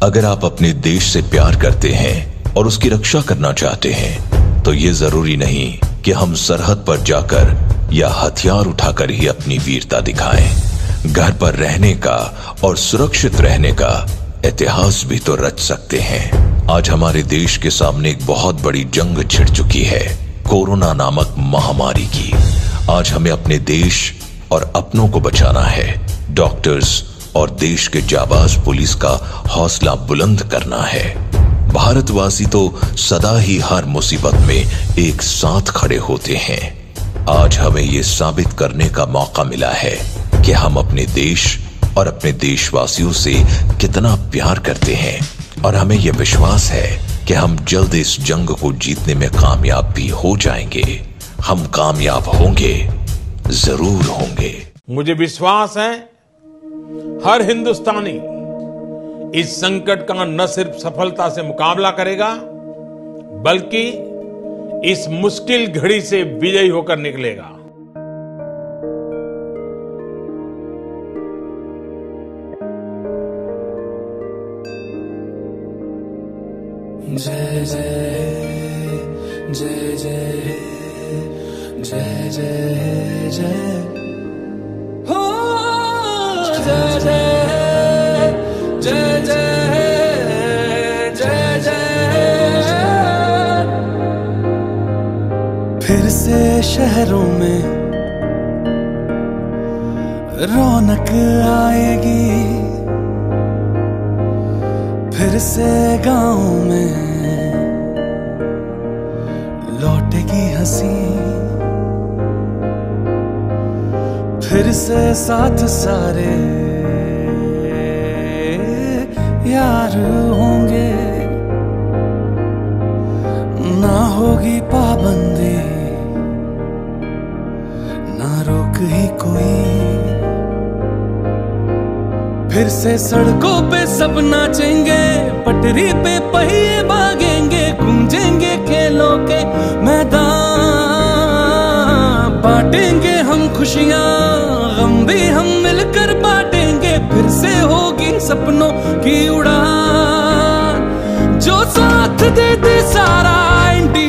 अगर आप अपने देश से प्यार करते हैं और उसकी रक्षा करना चाहते हैं तो ये जरूरी नहीं कि हम सरहद पर जाकर या हथियार उठाकर ही अपनी वीरता दिखाएं। घर पर रहने का और सुरक्षित रहने का इतिहास भी तो रच सकते हैं। आज हमारे देश के सामने एक बहुत बड़ी जंग छिड़ चुकी है, कोरोना नामक महामारी की। आज हमें अपने देश और अपनों को बचाना है। डॉक्टर्स और देश के जाबाज पुलिस का हौसला बुलंद करना है। भारतवासी तो सदा ही हर मुसीबत में एक साथ खड़े होते हैं। आज हमें यह साबित करने का मौका मिला है कि हम अपने देश और अपने देशवासियों से कितना प्यार करते हैं, और हमें यह विश्वास है कि हम जल्द इस जंग को जीतने में कामयाब भी हो जाएंगे। हम कामयाब होंगे, जरूर होंगे। मुझे विश्वास है हर हिंदुस्तानी इस संकट का न सिर्फ सफलता से मुकाबला करेगा, बल्कि इस मुश्किल घड़ी से विजयी होकर निकलेगा। जय जय जय जय जय जय जय हो, जय जय जय जय जय जय। फिर से शहरों में रौनक आएगी, फिर से गाँव में लौटेगी हंसी, फिर से साथ सारे यार होंगे। ना होगी पाबंदी, ना रोक ही कोई, फिर से सड़कों पे सब नाचेंगे, पटरी पे पहिए भागेंगे, गूंजेंगे खेलों के मैदान, बांटेंगे हम खुशियां, गम भी हम मिलकर बांटेंगे, फिर से होगी सपनों की उड़ान। जो साथ दे दे सारा इंडिया